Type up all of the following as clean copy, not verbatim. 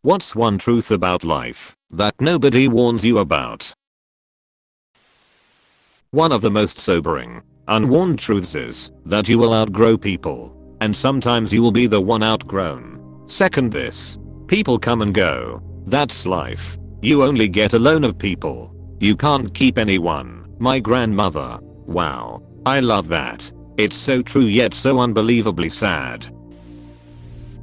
What's one truth about life that nobody warns you about? One of the most sobering, unwarned truths is that you will outgrow people, and sometimes you will be the one outgrown. Second, this people come and go. That's life. You only get a loan of people. You can't keep anyone. My grandmother. Wow. I love that. It's so true yet so unbelievably sad.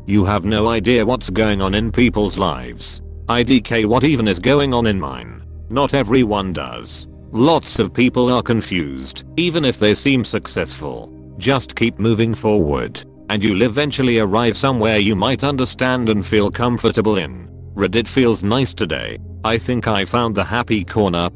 You have no idea what's going on in people's lives. IDK, what even is going on in mine? Not everyone does. Lots of people are confused, even if they seem successful. Just keep moving forward, and you'll eventually arrive somewhere you might understand and feel comfortable in. Reddit feels nice today. I think I found the happy corner.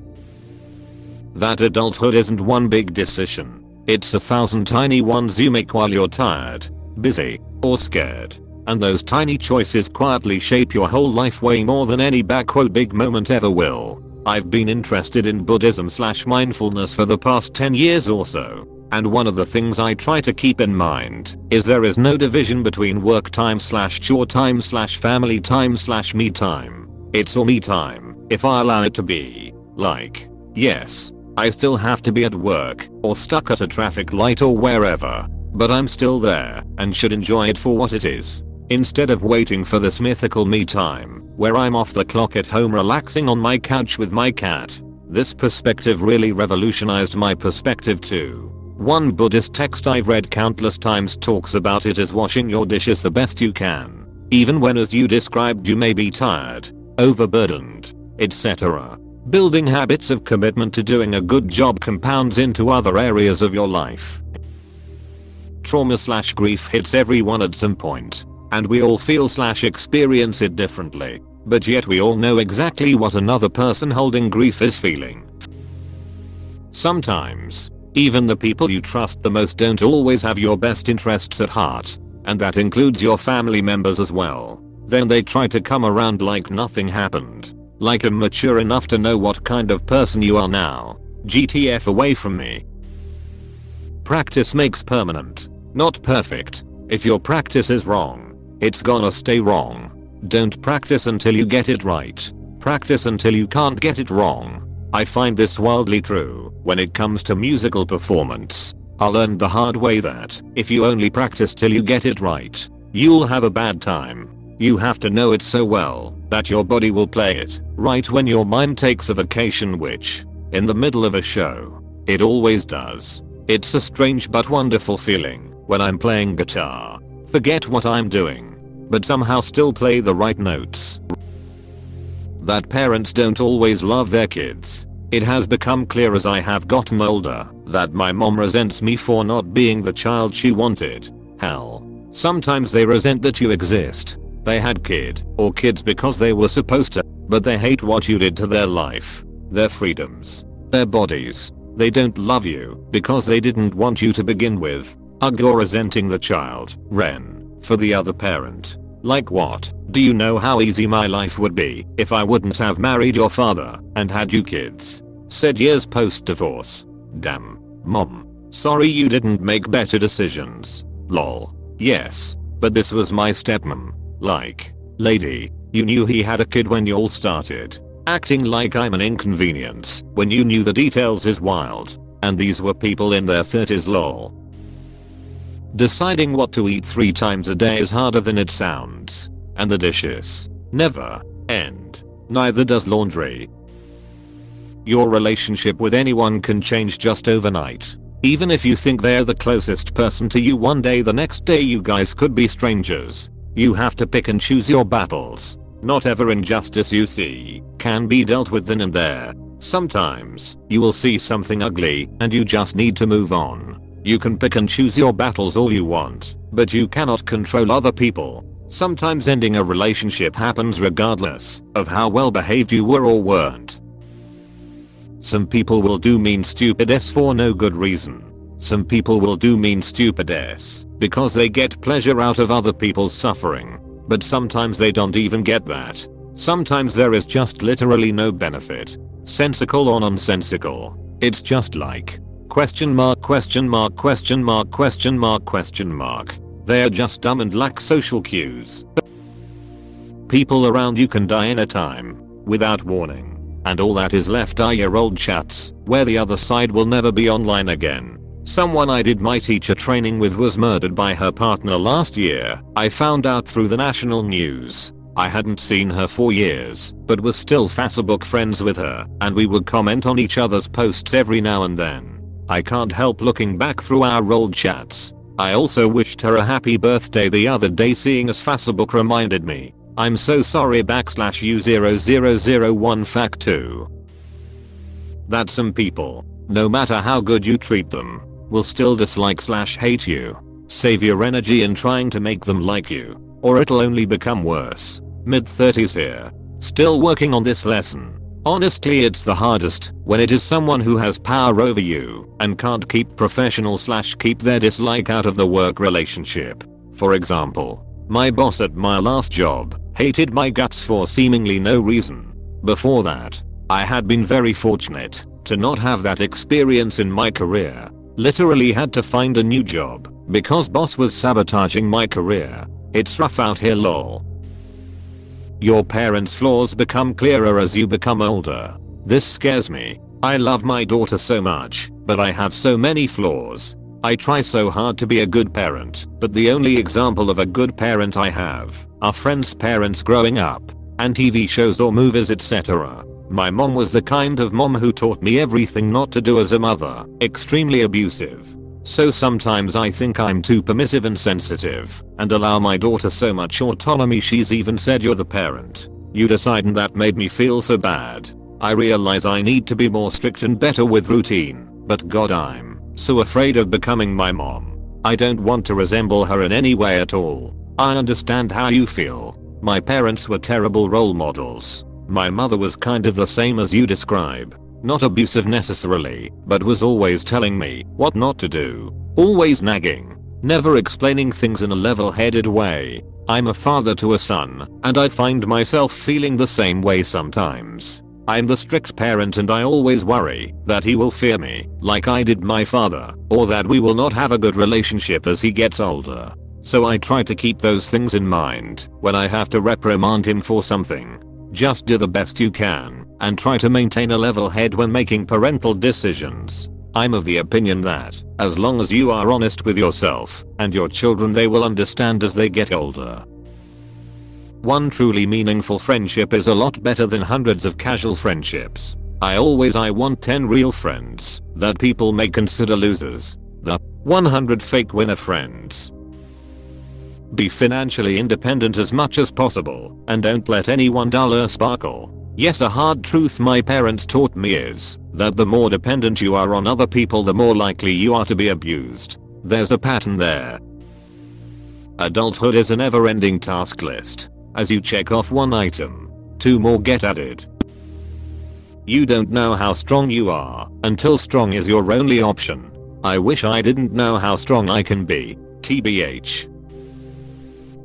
That adulthood isn't one big decision. It's 1,000 tiny ones you make while you're tired, busy, or scared. And those tiny choices quietly shape your whole life way more than any big moment ever will. I've been interested in Buddhism/mindfulness for the past 10 years or so. And one of the things I try to keep in mind is there is no division between work time/chore time/family time/me time. It's all me time, if I allow it to be. Like, yes, I still have to be at work, or stuck at a traffic light or wherever, but I'm still there, and should enjoy it for what it is. Instead of waiting for this mythical me time, where I'm off the clock at home relaxing on my couch with my cat. This perspective really revolutionized my perspective too. One Buddhist text I've read countless times talks about it as washing your dishes the best you can, even when, as you described, you may be tired, overburdened, etc. Building habits of commitment to doing a good job compounds into other areas of your life. Trauma/grief hits everyone at some point, and we all feel/experience it differently, but yet we all know exactly what another person holding grief is feeling. Sometimes, even the people you trust the most don't always have your best interests at heart, and that includes your family members as well. Then they try to come around like nothing happened, like I'm mature enough to know what kind of person you are now. GTF away from me. Practice makes permanent, not perfect. If your practice is wrong, it's gonna stay wrong. Don't practice until you get it right. Practice until you can't get it wrong. I find this wildly true when it comes to musical performance. I learned the hard way that if you only practice till you get it right, you'll have a bad time. You have to know it so well that your body will play it right when your mind takes a vacation, which, in the middle of a show, it always does. It's a strange but wonderful feeling when I'm playing guitar, forget what I'm doing, but somehow still play the right notes. That parents don't always love their kids. It has become clear as I have gotten older that my mom resents me for not being the child she wanted. Hell, sometimes they resent that you exist. They had kids because they were supposed to, but they hate what you did to their life, their freedoms, their bodies. They don't love you because they didn't want you to begin with. Ugh, you're resenting the child, Ren, for the other parent. Like what? Do you know how easy my life would be if I wouldn't have married your father and had you kids? Said years post divorce. Damn. Mom. Sorry you didn't make better decisions. Lol. Yes, but this was my stepmom. Like, lady, you knew he had a kid when y'all started. Acting like I'm an inconvenience when you knew the details is wild. And these were people in their 30s, lol. Deciding what to eat 3 times a day is harder than it sounds. And the dishes never end. Neither does laundry. Your relationship with anyone can change just overnight. Even if you think they're the closest person to you one day, the next day you guys could be strangers. You have to pick and choose your battles. Not every injustice you see can be dealt with then and there. Sometimes you will see something ugly and you just need to move on. You can pick and choose your battles all you want, but you cannot control other people. Sometimes ending a relationship happens regardless of how well behaved you were or weren't. Some people will do mean stupid s for no good reason. Some people will do mean stupid s because they get pleasure out of other people's suffering. But sometimes they don't even get that. Sometimes there is just literally no benefit. Sensical or nonsensical. It's just like question mark question mark question mark question mark question mark. They are just dumb and lack social cues. people around you can die anytime, without warning. And all that is left are your old chats, where the other side will never be online again. Someone I did my teacher training with was murdered by her partner last year. I found out through the national news. I hadn't seen her for years, but was still Facebook friends with her, and we would comment on each other's posts every now and then. I can't help looking back through our old chats. I also wished her a happy birthday the other day, seeing as Facebook reminded me. I'm so sorry /U0001 fact 2. That some people, no matter how good you treat them, will still dislike/hate you. Save your energy in trying to make them like you, or it'll only become worse. Mid-30s here. Still working on this lesson. Honestly, it's the hardest when it is someone who has power over you and can't keep professional/keep their dislike out of the work relationship. For example, my boss at my last job hated my guts for seemingly no reason. Before that, I had been very fortunate to not have that experience in my career. Literally had to find a new job because boss was sabotaging my career. It's rough out here lol. Your parents' flaws become clearer as you become older. This scares me. I love my daughter so much, but I have so many flaws. I try so hard to be a good parent, but the only example of a good parent I have are friends' parents growing up, and TV shows or movies, etc. My mom was the kind of mom who taught me everything not to do as a mother, extremely abusive. So sometimes I think I'm too permissive and sensitive, and allow my daughter so much autonomy. She's even said, "You're the parent. You decide," and that made me feel so bad. I realize I need to be more strict and better with routine, but God, I'm so afraid of becoming my mom. I don't want to resemble her in any way at all. I understand how you feel. My parents were terrible role models. My mother was kind of the same as you describe. Not abusive necessarily, but was always telling me what not to do. Always nagging. Never explaining things in a level-headed way. I'm a father to a son, and I find myself feeling the same way sometimes. I'm the strict parent, and I always worry that he will fear me like I did my father, or that we will not have a good relationship as he gets older. So I try to keep those things in mind when I have to reprimand him for something. Just do the best you can and try to maintain a level head when making parental decisions. I'm of the opinion that as long as you are honest with yourself and your children, they will understand as they get older. One truly meaningful friendship is a lot better than hundreds of casual friendships. I want 10 real friends that people may consider losers. The 100 fake winner friends. Be financially independent as much as possible and don't let any $1 sparkle. Yes, a hard truth my parents taught me is that the more dependent you are on other people, the more likely you are to be abused. There's a pattern there. Adulthood is a never-ending task list. As you check off one item, 2 more get added. You don't know how strong you are until strong is your only option. I wish I didn't know how strong I can be. TBH.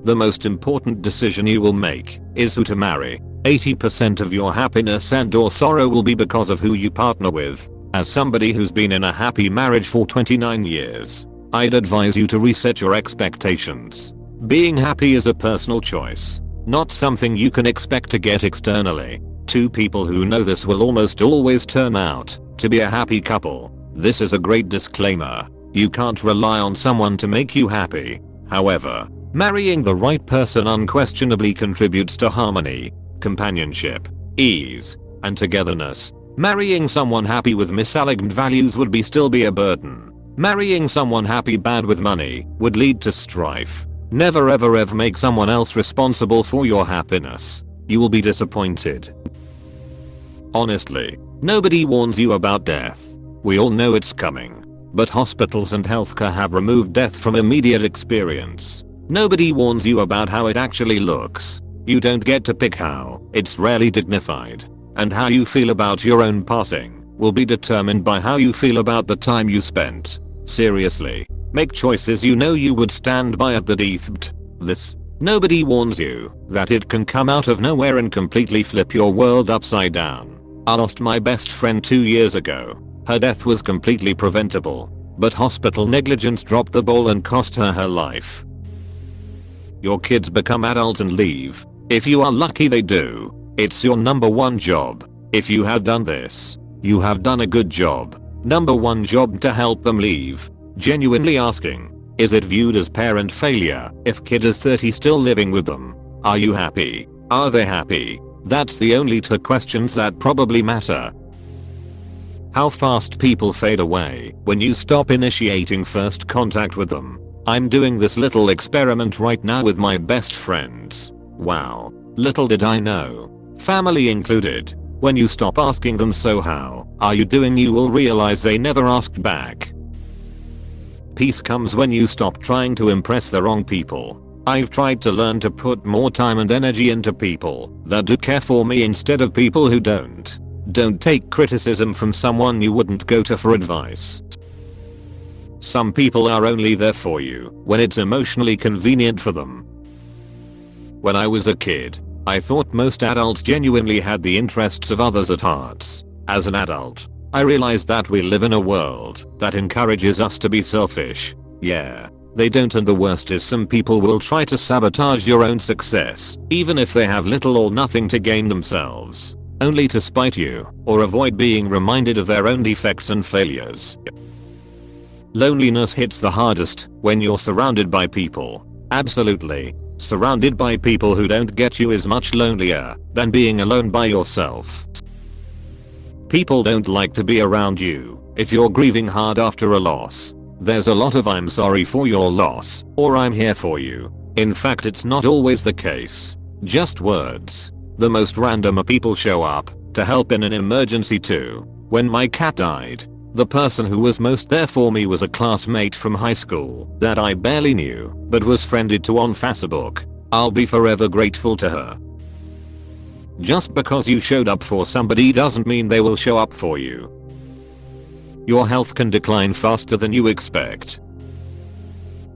The most important decision you will make is who to marry. 80% of your happiness and/or sorrow will be because of who you partner with. As somebody who's been in a happy marriage for 29 years, I'd advise you to reset your expectations. Being happy is a personal choice, not something you can expect to get externally. 2 people who know this will almost always turn out to be a happy couple. This is a great disclaimer. You can't rely on someone to make you happy. However, marrying the right person unquestionably contributes to harmony, companionship, ease, and togetherness. Marrying someone happy with misaligned values would still be a burden. Marrying someone happy bad with money would lead to strife. Never ever make someone else responsible for your happiness. You will be disappointed. Honestly, nobody warns you about death. We all know it's coming. But hospitals and healthcare have removed death from immediate experience. Nobody warns you about how it actually looks. You don't get to pick how. It's rarely dignified. And how you feel about your own passing will be determined by how you feel about the time you spent. Seriously, make choices you know you would stand by at the death. This. Nobody warns you that it can come out of nowhere and completely flip your world upside down. I lost my best friend 2 years ago. Her death was completely preventable, but hospital negligence dropped the ball and cost her her life. Your kids become adults and leave. If you are lucky they do. It's your number one job. If you have done this, you have done a good job. Number one job to help them leave. Genuinely asking. Is it viewed as parent failure if kid is 30 still living with them? Are you happy? Are they happy? That's the only two questions that probably matter. How fast people fade away when you stop initiating first contact with them. I'm doing this little experiment right now with my best friends. Wow. Little did I know. Family included. When you stop asking them so how are you doing, you will realize they never asked back. Peace comes when you stop trying to impress the wrong people. I've tried to learn to put more time and energy into people that do care for me instead of people who don't. Don't take criticism from someone you wouldn't go to for advice. Some people are only there for you when it's emotionally convenient for them. When I was a kid, I thought most adults genuinely had the interests of others at heart. As an adult, I realized that we live in a world that encourages us to be selfish. Yeah, they don't, and the worst is some people will try to sabotage your own success, even if they have little or nothing to gain themselves, only to spite you or avoid being reminded of their own defects and failures. Loneliness hits the hardest when you're surrounded by people. Absolutely. Surrounded by people who don't get you is much lonelier than being alone by yourself. People don't like to be around you if you're grieving hard after a loss. There's a lot of "I'm sorry for your loss" or "I'm here for you." In fact, it's not always the case. Just words. The most random people show up to help in an emergency too. When my cat died, the person who was most there for me was a classmate from high school that I barely knew but was friended to on Facebook. I'll be forever grateful to her. Just because you showed up for somebody doesn't mean they will show up for you. Your health can decline faster than you expect.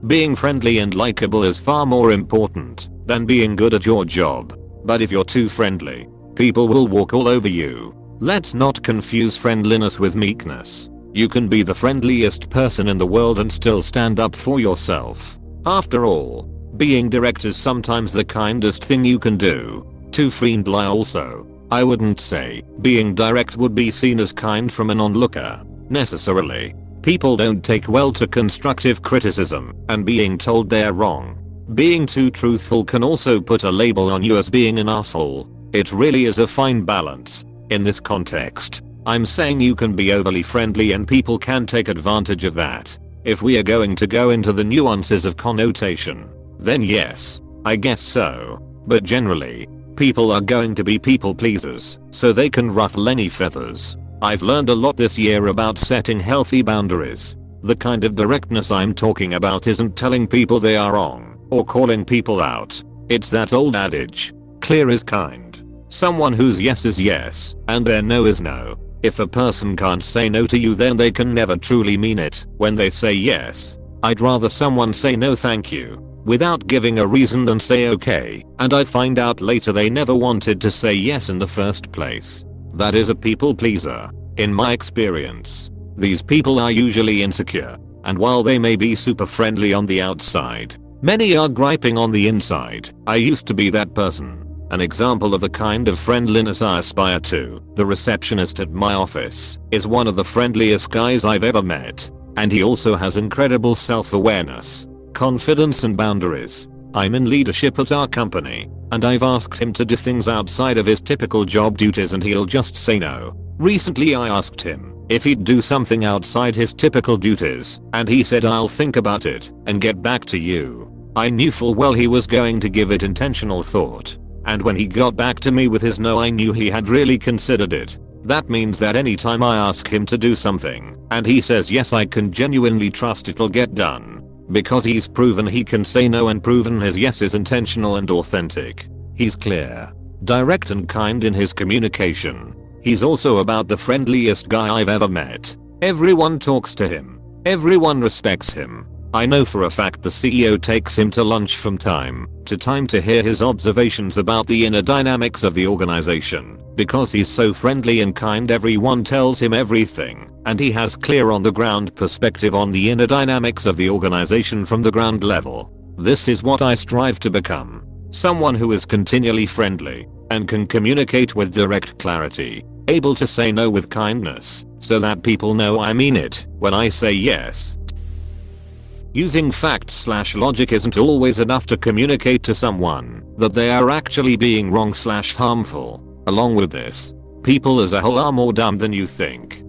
Being friendly and likable is far more important than being good at your job. But if you're too friendly, people will walk all over you. Let's not confuse friendliness with meekness. You can be the friendliest person in the world and still stand up for yourself. After all, being direct is sometimes the kindest thing you can do. Too friendly also. I wouldn't say being direct would be seen as kind from an onlooker, necessarily. People don't take well to constructive criticism and being told they're wrong. Being too truthful can also put a label on you as being an asshole. It really is a fine balance. In this context, I'm saying you can be overly friendly and people can take advantage of that. If we are going to go into the nuances of connotation, then yes, I guess so. But generally, people are going to be people pleasers, so they can ruffle any feathers. I've learned a lot this year about setting healthy boundaries. The kind of directness I'm talking about isn't telling people they are wrong or calling people out. It's that old adage, clear is kind. Someone whose yes is yes and their no is no. If a person can't say no to you, then they can never truly mean it when they say yes. I'd rather someone say no thank you without giving a reason than say okay and I find out later they never wanted to say yes in the first place. That is a people pleaser. In my experience, these people are usually insecure, and while they may be super friendly on the outside, many are griping on the inside. I used to be that person. An example of the kind of friendliness I aspire to, the receptionist at my office is one of the friendliest guys I've ever met, and he also has incredible self-awareness, confidence and boundaries. I'm in leadership at our company, and I've asked him to do things outside of his typical job duties and he'll just say no. Recently I asked him if he'd do something outside his typical duties, and he said I'll think about it and get back to you. I knew full well he was going to give it intentional thought. And when he got back to me with his no, I knew he had really considered it. That means that anytime I ask him to do something and he says yes, I can genuinely trust it'll get done. Because he's proven he can say no and proven his yes is intentional and authentic. He's clear, direct and kind in his communication. He's also about the friendliest guy I've ever met. Everyone talks to him. Everyone respects him. I know for a fact the CEO takes him to lunch from time to time to hear his observations about the inner dynamics of the organization. Because he's so friendly and kind, everyone tells him everything, and he has clear on the ground perspective on the inner dynamics of the organization from the ground level. This is what I strive to become. Someone who is continually friendly and can communicate with direct clarity, able to say no with kindness so that people know I mean it when I say yes. Using facts/logic isn't always enough to communicate to someone that they are actually being wrong/harmful. Along with this, people as a whole are more dumb than you think.